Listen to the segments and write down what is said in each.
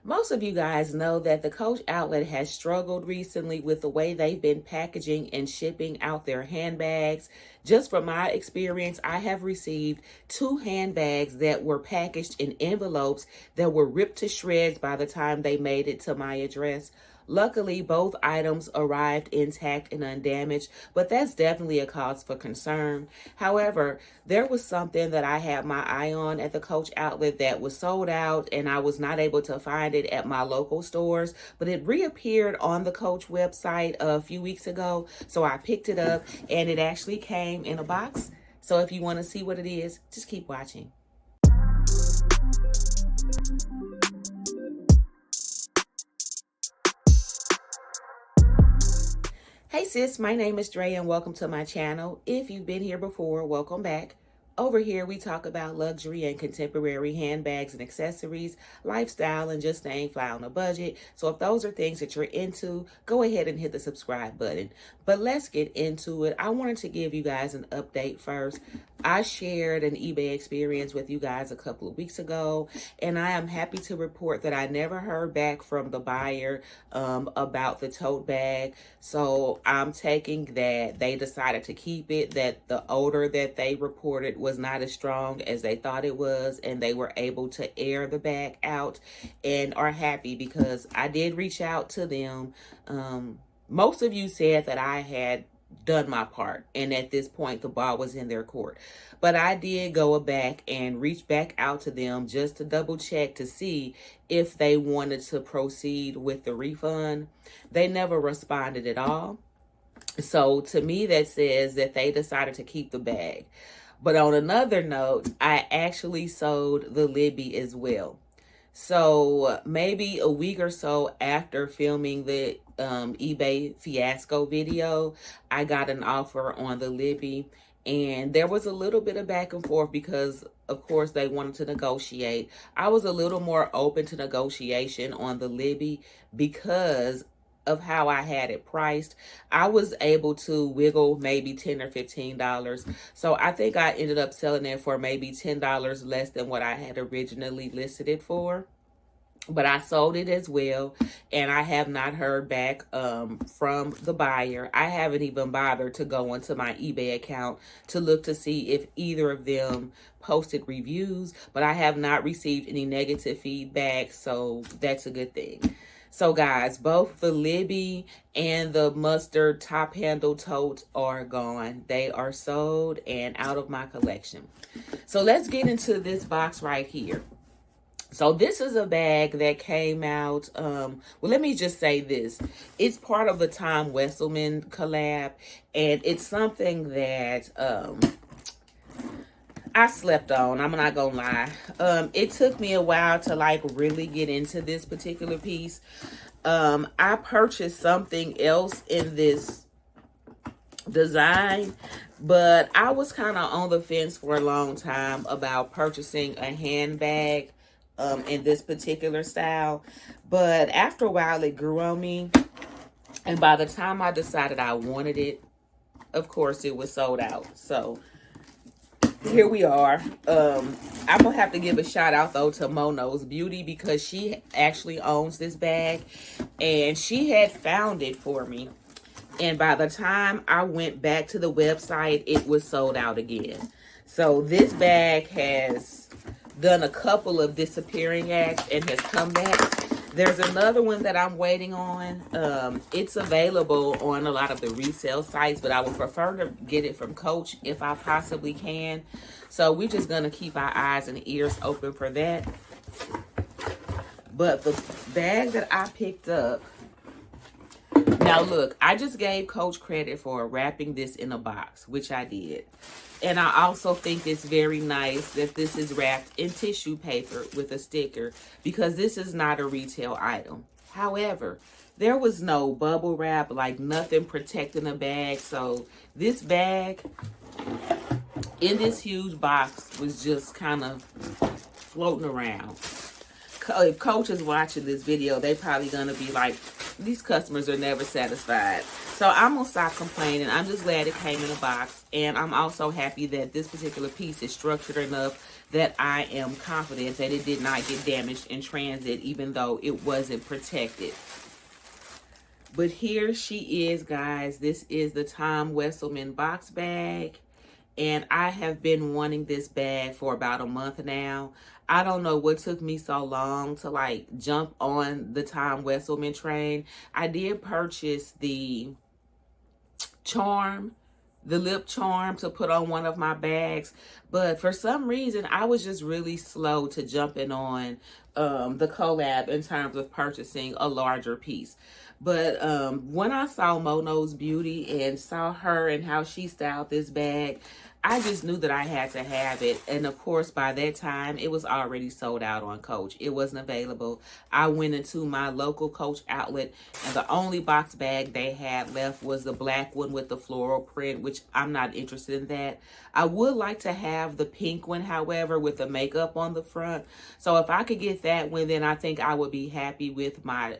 Most of you guys know that the Coach outlet has struggled recently with the way they've been packaging and shipping out their handbags. Just from my experience, I have received 2 handbags that were packaged in envelopes that were ripped to shreds by the time they made it to my address. Luckily, both items arrived intact and undamaged, but that's definitely a cause for concern. However, there was something that I had my eye on at the Coach outlet that was sold out, and I was not able to find it at my local stores, but it reappeared on the Coach website a few weeks ago. So I picked it up, and it actually came in a box. So if you want to see what it is, just keep watching. Hey sis, my name is Dre and welcome to my channel. If you've been here before, welcome back. Over here, we talk about luxury and contemporary handbags and accessories, lifestyle, and just staying fly on a budget. So if those are things that you're into, go ahead and hit the subscribe button. But let's get into it. I wanted to give you guys an update first. I shared an eBay experience with you guys a couple of weeks ago, and I am happy to report that I never heard back from the buyer about the tote bag. So I'm taking that they decided to keep it, that the odor that they reported was not as strong as they thought it was, and they were able to air the bag out and are happy because I did reach out to them. Most of you said that I had done my part, and at this point the ball was in their court, but I did go back and reach back out to them just to double check to see if they wanted to proceed with the refund. They never responded at all, so to me that says that they decided to keep the bag. But on another note, I actually sold the Libby as well. So maybe a week or so after filming the eBay fiasco video, I got an offer on the Libby, and there was a little bit of back and forth because of course they wanted to negotiate. I was a little more open to negotiation on the Libby because of how I had it priced. I was able to wiggle maybe $10 or $15. So I think I ended up selling it for maybe $10 less than what I had originally listed it for. But I sold it as well, and I have not heard back from the buyer. I haven't even bothered to go into my eBay account to look to see if either of them posted reviews, but I have not received any negative feedback, so that's a good thing. So guys, both the Libby and the mustard top handle totes are gone. They are sold and out of my collection. So let's get into this box right here. So this is a bag that came out, well, let me just say this. It's part of the Wesselmann collab, and it's something that I slept on. I'm not gonna lie. It took me a while to like really get into this particular piece. I purchased something else in this design, but I was kind of on the fence for a long time about purchasing a handbag in this particular style. But after a while it grew on me, and by the time I decided I wanted it, of course it was sold out. So here we are. I'm gonna have to give a shout out though to Mono's Beauty because she actually owns this bag, and she had found it for me, and by the time I went back to the website it was sold out again. So this bag has done a couple of disappearing acts and has come back. There's another one that I'm waiting on. It's available on a lot of the resale sites, but I would prefer to get it from Coach if I possibly can. So we're just gonna keep our eyes and ears open for that. But the bag that I picked up, now look, I just gave Coach credit for wrapping this in a box, which I did. And I also think it's very nice that this is wrapped in tissue paper with a sticker because this is not a retail item. However, there was no bubble wrap, like nothing protecting the bag. So this bag in this huge box was just kind of floating around. If Coach is watching this video, they probably gonna be like, these customers are never satisfied. So I'm gonna stop complaining. I'm just glad it came in a box, and I'm also happy that this particular piece is structured enough that I am confident that it did not get damaged in transit, even though it wasn't protected. But here she is, guys. This is the Tom Wesselmann box bag. And I have been wanting this bag for about a month now. I don't know what took me so long to like jump on the Tom Wesselmann train. I did purchase the charm, the lip charm, to put on one of my bags, but for some reason I was just really slow to jumping on the collab in terms of purchasing a larger piece. But when I saw Mono's Beauty and saw her and how she styled this bag, I just knew that I had to have it. And of course, by that time, it was already sold out on Coach. It wasn't available. I went into my local Coach outlet, and the only box bag they had left was the black one with the floral print, which I'm not interested in that. I would like to have the pink one, however, with the makeup on the front. So if I could get that one, then I think I would be happy with my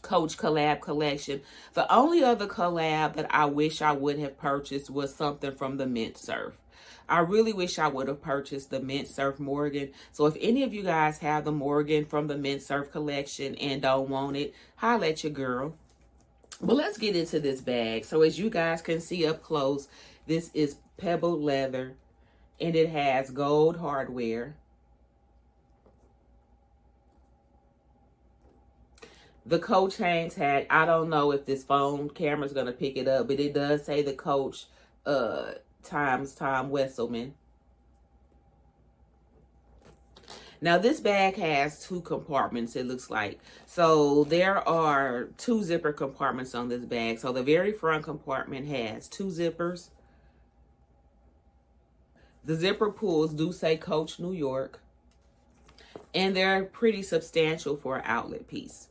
Coach collab collection. The only other collab that I wish I would have purchased was something from the Mint Surf. I really wish I would have purchased the Mint Surf Morgan. So if any of you guys have the Morgan from the Mint Surf collection and don't want it, holla at your girl. But let's get into this bag. So as you guys can see up close, this is pebbled leather and it has gold hardware. The Coach hang tag, I don't know if this phone camera is going to pick it up, but it does say the Coach times Tom Wesselmann. Now, this bag has 2 compartments, it looks like. So there are 2 zipper compartments on this bag. So the very front compartment has 2 zippers. The zipper pulls do say Coach New York. And they're pretty substantial for an outlet piece.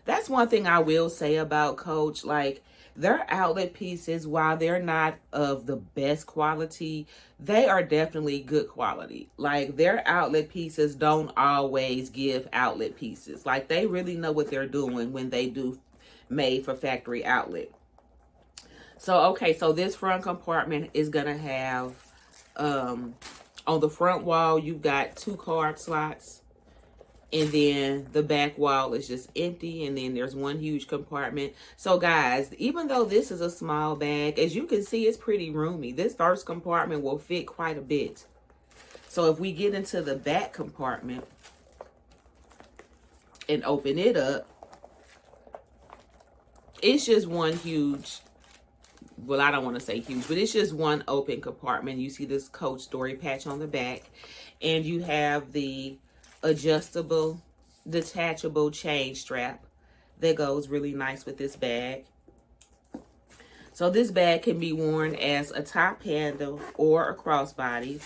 That's one thing I will say about Coach. Like, their outlet pieces, while they're not of the best quality, they are definitely good quality. Like, their outlet pieces don't always give outlet pieces. Like, they really know what they're doing when they do made for factory outlet. So, okay, so this front compartment is going to have, on the front wall, you've got 2 card slots. And then the back wall is just empty. And then there's 1 huge compartment. So guys, even though this is a small bag, as you can see, it's pretty roomy. This first compartment will fit quite a bit. So if we get into the back compartment and open it up, it's just 1 huge, well, I don't want to say huge, but it's just 1 open compartment. You see this Coach story patch on the back. And you have the adjustable, detachable chain strap that goes really nice with this bag. So this bag can be worn as a top handle or a crossbody.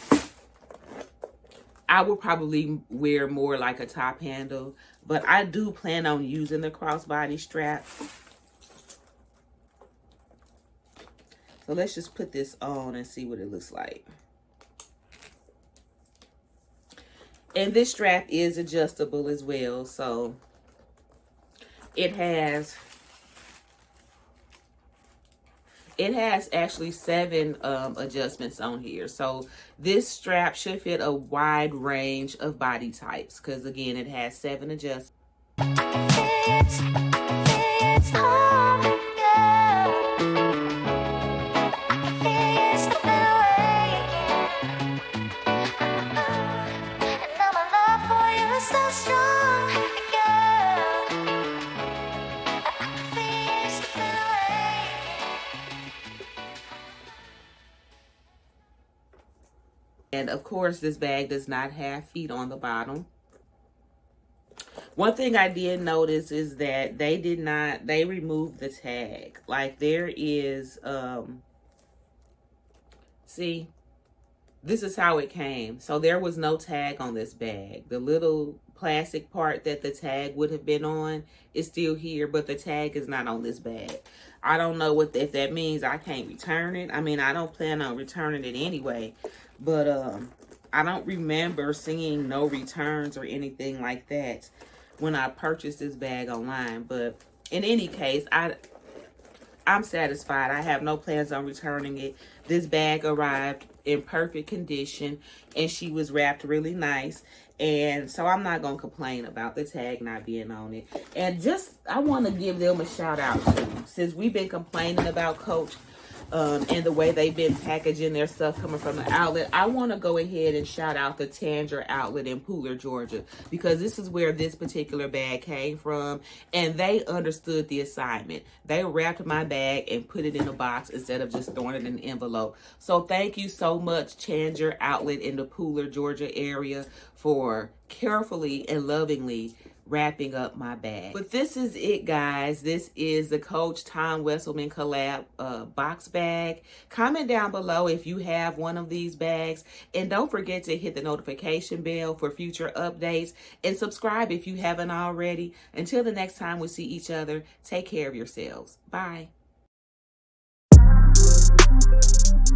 I will probably wear more like a top handle, but I do plan on using the crossbody strap. So let's just put this on and see what it looks like. And this strap is adjustable as well. So it has actually 7 adjustments on here. So this strap should fit a wide range of body types, because again, it has 7 adjustments. And of course, this bag does not have feet on the bottom. One thing I did notice is that they removed the tag. Like, there is, see, this is how it came. So there was no tag on this bag. The little plastic part that the tag would have been on is still here, but the tag is not on this bag. I don't know if that means I can't return it. I mean, I don't plan on returning it anyway. But I don't remember seeing no returns or anything like that when I purchased this bag online. But in any case, I'm satisfied. I have no plans on returning it. This bag arrived in perfect condition, and she was wrapped really nice. And so I'm not going to complain about the tag not being on it. And just, I want to give them a shout out too. Since we've been complaining about Coach and the way they've been packaging their stuff coming from the outlet, I want to go ahead and shout out the Tanger outlet in Pooler, Georgia, because this is where this particular bag came from, and they understood the assignment. They wrapped my bag and put it in a box instead of just throwing it in an envelope. So thank you so much, Tanger outlet in the Pooler, Georgia area, for carefully and lovingly wrapping up my bag. But this is it, guys. This is the Coach Tom Wesselmann collab box bag. Comment down below if you have one of these bags, and don't forget to hit the notification bell for future updates, and subscribe if you haven't already. Until the next time we see each other, take care of yourselves. Bye.